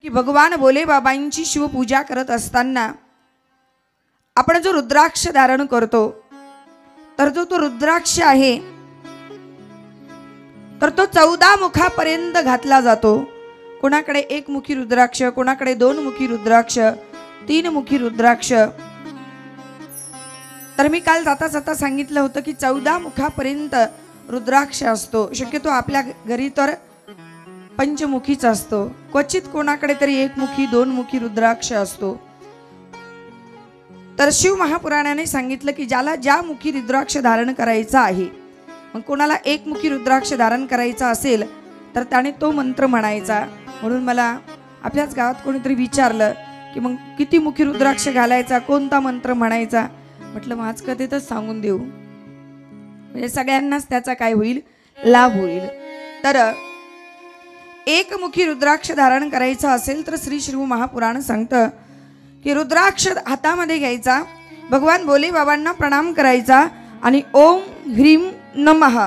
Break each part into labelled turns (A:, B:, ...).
A: की भगवान भोले बाबांची शिवपूजा करत असताना आपण जो रुद्राक्ष धारण करतो तर तो रुद्राक्ष आहे तर तो 14 मुखापर्यंत घातला जातो। कोणाकडे एक मुखी रुद्राक्ष, कोणाकडे 2 मुखी रुद्राक्ष, 3 मुखी रुद्राक्ष। तर मी काल जाता जाता सांगितलं होतं की 14 मुखापर्यंत रुद्राक्ष असतो। शक्यतो आपल्या घरी तर पंचमुखीच असतो, क्वचित कोणाकडे तरी 1 मुखी 2 मुखी रुद्राक्ष असतो। तर शिव महापुराणाने सांगितलं की ज्याला ज्या मुखी रुद्राक्ष धारण करायचा आहे, मग कोणाला 1 मुखी रुद्राक्ष धारण करायचा असेल तर त्याने तो मंत्र म्हणायचा। म्हणून मला आपल्याच गावात कोणीतरी विचारलं की मग किती मुखी रुद्राक्ष घालायचा, कोणता मंत्र म्हणायचा। म्हटलं मग आज कथेतच सांगून देऊ, म्हणजे सगळ्यांनाच त्याचा काय होईल, लाभ होईल। तर 1 मुखी रुद्राक्ष धारण करायचा असेल तर श्री शिव महापुराण सांगतं की रुद्राक्ष हातामध्ये घ्यायचा, भगवान भोले बाबांना प्रणाम करायचा आणि ओम ह्रीम नमः,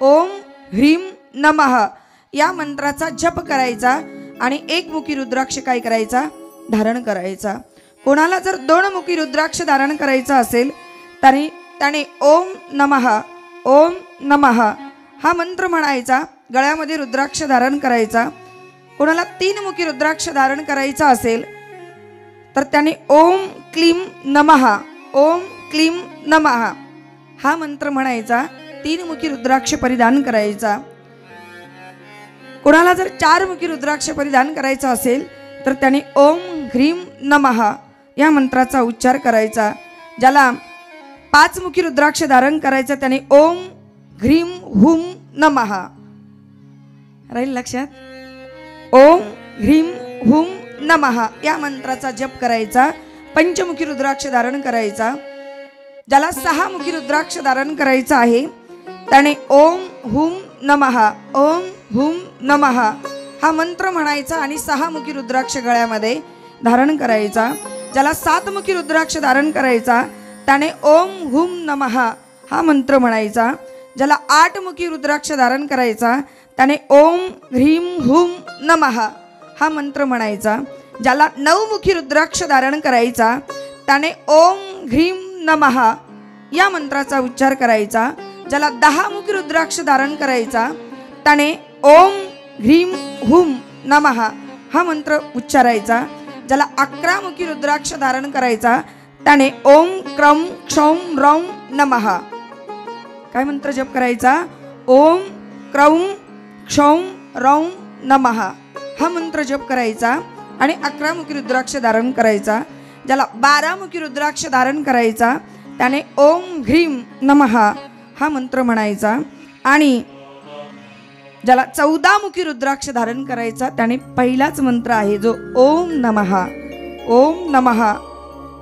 A: ओम ह्रीम नमः या मंत्राचा जप करायचा आणि 1 मुखी रुद्राक्ष काय करायचा, धारण करायचा। कोणाला जर 2 मुखी रुद्राक्ष धारण करायचा असेल तरी त्याने ओम नमः, ओम नमः हा मंत्र म्हणायचा, गळ्यामध्ये रुद्राक्ष धारण करायचा। कोणाला 3 मुखी रुद्राक्ष धारण करायचा असेल तर त्याने ओम क्लीम नमः, ओम क्लीम नमः हा मंत्र म्हणायचा, 3 मुखी रुद्राक्ष परिधान करायचा। कोणाला जर 4 मुखी रुद्राक्ष परिधान करायचा असेल तर त्याने ओम ह्रीम नमः या मंत्राचा उच्चार करायचा। ज्याला 5 मुखी रुद्राक्ष धारण करायचा त्याने ओम ह्रीम हुम नमः, राहील लक्षात, ओम ह्रीम हुम नमः या मंत्राचा जप करायचा। पंचमुखी रुद्राक्ष धारण करायचा। ज्याला 6 मुखी रुद्राक्ष धारण करायचा आहे त्याने ओम हुम नमः, ओम हुम नमः हा मंत्र म्हणायचा आणि 6 मुखी रुद्राक्ष गळ्यामध्ये धारण करायचा। ज्याला 7 मुखी रुद्राक्ष धारण करायचा त्याने ओम हुम नमः हा मंत्र म्हणायचा। ज्याला 8 मुखी रुद्राक्ष धारण करायचा त्याने ओम ह्रीम हुम नमः हा मंत्र म्हणायचा। ज्याला 9 मुखी रुद्राक्ष धारण करायचा त्याने ओम ह्रीम नमः या मंत्राचा उच्चार करायचा। ज्याला 10 मुखी रुद्राक्ष धारण करायचा त्याने ओम ह्रीम हुम नमः हा मंत्र उच्चारायचा। ज्याला 11 मुखी रुद्राक्ष धारण करायचा त्याने ओम क्रम क्षौम रौम नमः काय मंत्र जप करायचा, ओम क्रौम क्षौम रौम नमः हा मंत्र जप करायचा आणि 11 मुखी रुद्राक्ष धारण करायचा। ज्याला 12 मुखी रुद्राक्ष धारण करायचा त्याने ओम ह्रीम नमः हा मंत्र म्हणायचा आणि ज्याला 14 मुखी रुद्राक्ष धारण करायचा त्याने पहिलाच मंत्र आहे जो ओम नमः, ओम नमः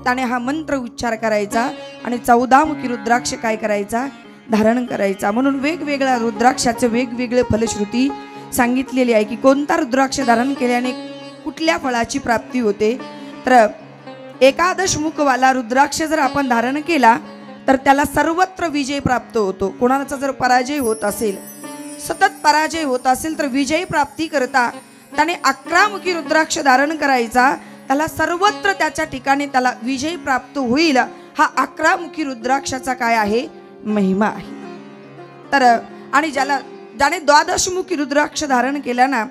A: त्याने हा मंत्र उच्चार करायचा आणि 14 मुखी रुद्राक्ष काय करायचा, धारण करायचा। म्हणून वेगवेगळ्या रुद्राक्षाचे वेगवेगळे फलश्रुती सांगितलेली आहे की कोणता रुद्राक्ष धारण केल्याने कुठल्या फळाची प्राप्ती होते। तर 11 मुखवाला रुद्राक्ष जर आपण धारण केला तर त्याला सर्वत्र विजय प्राप्त होतो। कोणाचा जर पराजय होत असेल, सतत पराजय होत असेल तर विजय प्राप्ती करता त्याने 11 मुखी रुद्राक्ष धारण करायचा, त्याला सर्वत्र त्याच्या ठिकाणी त्याला विजय प्राप्त होईल। हा 11 मुखी रुद्राक्षाचा काय आहे, महिमा आहे। तर आणि ज्याने 12 मुखी रुद्राक्ष धारण केला ना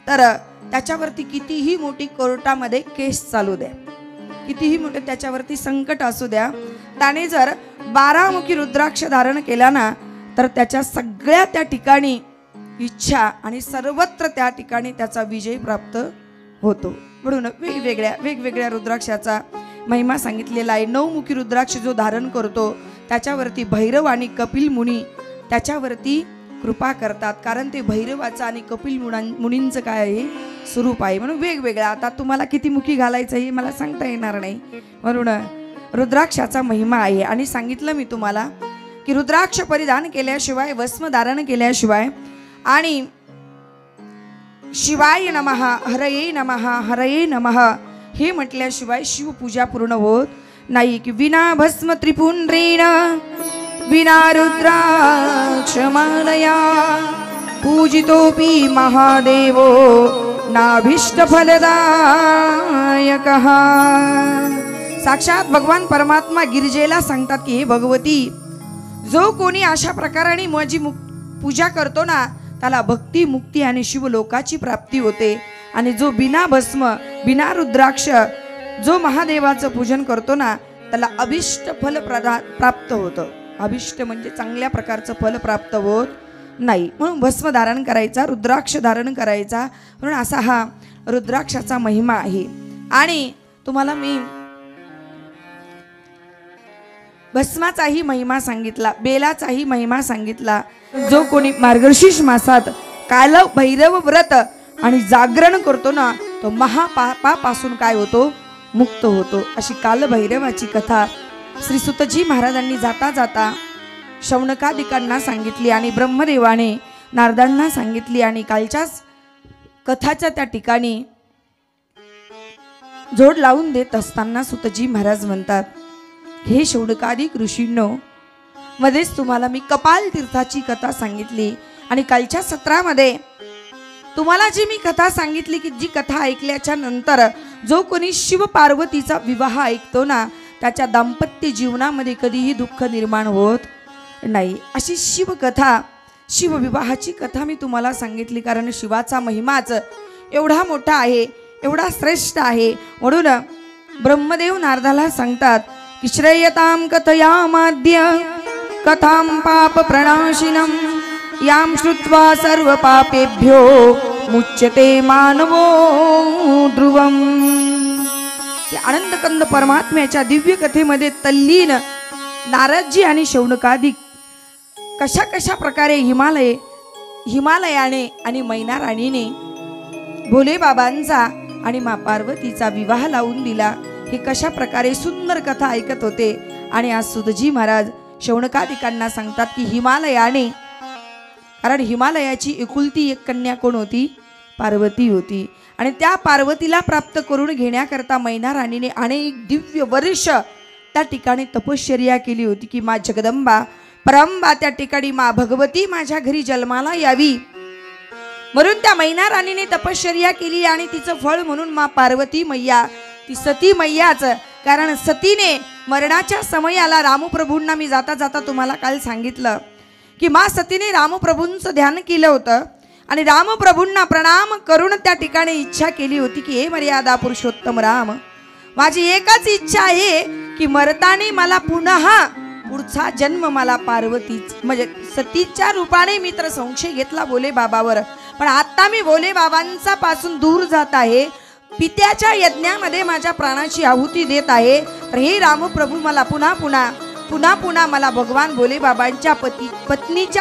A: तर त्याच्यावरती कितीही मोठी कोर्टामध्ये केस चालू द्या, कितीही मोठे त्याच्यावरती संकट असू द्या, त्याने जर 12 मुखी रुद्राक्ष धारण केला ना तर त्याच्या सगळ्या त्या ठिकाणी इच्छा आणि सर्वत्र त्या ठिकाणी त्याचा विजय प्राप्त होतो। म्हणून वेगवेगळ्या रुद्राक्षाचा महिमा सांगितलेला आहे। 9 मुखी रुद्राक्ष जो धारण करतो त्याच्यावरती भैरव आणि कपिल मुनी त्याच्यावरती कृपा करतात, कारण ते भैरवाचा आणि कपिल मुनींचं काय आहे, स्वरूप आहे। म्हणून वेगवेगळ्या, आता तुम्हाला किती मुखी घालायचं हे मला सांगता येणार नाही, म्हणून रुद्राक्षाचा महिमा आहे। आणि सांगितलं मी तुम्हाला की रुद्राक्ष परिधान केल्याशिवाय, भस्म धारण केल्याशिवाय आणि शिवाय नमः, हरये नमः, हरये नमः हे म्हटल्याशिवाय शिवपूजा पूर्ण होत नाही। की विना भस्म त्रिपुंड्रेण विना रुद्राक्ष मालया पूजितोपि महादेवो नाभीष्ट फलदायकः। साक्षात भगवान परमात्मा गिरिजेला सांगतात की हे भगवती, जो कोणी अशा प्रकाराने माझी पूजा करतो ना त्याला भक्ती, मुक्ती आणि शिवलोकाची प्राप्ती होते। आणि जो बिना भस्म, बिना रुद्राक्ष जो महादेवाचं पूजन करतो ना त्याला अभिष्ट फल प्राप्त होतं। अभिष्ट म्हणजे चांगल्या प्रकारचं फल प्राप्त होत नाही, म्हणून भस्म धारण करायचा, रुद्राक्ष धारण करायचा, म्हणून असा हा रुद्राक्षाचा महिमा आहे। आणि तुम्हाला मी भस्माचाही महिमा सांगितला, बेलाचाही महिमा सांगितला। जो कोणी मार्गशीर्ष मासात काल भैरव व्रत आणि जागरण करतो ना तो महापापापासून काय होतो, मुक्त होतो। अशी काल भैरवाची कथा श्री सुतजी महाराजांनी जाता जाता शौनकादिकांना सांगितली आणि ब्रह्मदेवाने नारदांना सांगितली। आणि कालच्याच कथाच्या त्या ठिकाणी जोड लावून देत असताना सुतजी महाराज म्हणतात, हे शौनकादिक ऋषींनो, मध्येच तुम्हाला मी कपाल तीर्थाची कथा सांगितली आणि कालच्या सत्रामध्ये तुम्हाला जी मी कथा सांगितली की जी कथा ऐकल्याच्या नंतर जो कोणी शिव पार्वतीचा विवाह ऐकतो ना त्याच्या दाम्पत्य जीवनामध्ये कधीही दुःख निर्माण होत नाही। अशी शिवकथा, शिवविवाहाची कथा मी तुम्हाला सांगितली, कारण शिवाचा महिमाच एवढा मोठा आहे, एवढा श्रेष्ठ आहे। म्हणून ब्रह्मदेव नारदाला सांगतात की श्रेयतां कथयामाद्य कथां पाप प्रणाशिनं यां श्रुत्वा सर्व पापेभ्यो मुच्यते मानवो ध्रुवम। आनंदकंद परमात्म्याच्या दिव्य कथेमध्ये तल्लीन नारदजी आणि शौनकादिक कशा कशा प्रकारे हिमालयाने आणि मैना राणीने भोले बाबांचा आणि मा पार्वतीचा विवाह लावून दिला, हे कशा प्रकारे सुंदर कथा ऐकत होते। आणि आज सुतजी महाराज शौनकादिकांना सांगतात की हिमालयाने, कारण हिमालयाची एकुलती एक कन्या कोण होती, पार्वती होती। आणि त्या पार्वतीला प्राप्त करून घेण्याकरता मैना राणीने अनेक दिव्य वर्ष त्या ठिकाणी तपश्चर्या केली होती की मा जगदंबा परंबा त्या ठिकाणी मा भगवती माझ्या घरी जन्माला यावी, म्हणून त्या मैना राणीने तपश्चर्या केली। आणि तिचं फळ म्हणून मा पार्वती मैया, ती सती मैयाच, कारण सतीने मरणाच्या समयाला रामप्रभूंना मी जाता जाता तुम्हाला काल सांगितलं की मा सतीने रामप्रभूंचं ध्यान केलं होतं आणि रामप्रभूंना प्रणाम करून त्या ठिकाणी इच्छा केली होती की हे मर्यादा पुरुषोत्तम राम, माझी एकच इच्छा आहे की मरताना मला पुढचा जन्म मला पार्वतीच म्हणजे सतीच्या रूपाने मी तर संशय घेतला भोले बाबावर, पण आता मी भोले बाबांचा पासून दूर जात आहे, पित्याच्या यज्ञामध्ये माझ्या प्राणाची आहुती देत आहे, तर हे रामप्रभू मला पुन्हा पुन्हा मला भगवान भोले बाबांच्या पत्नीच्या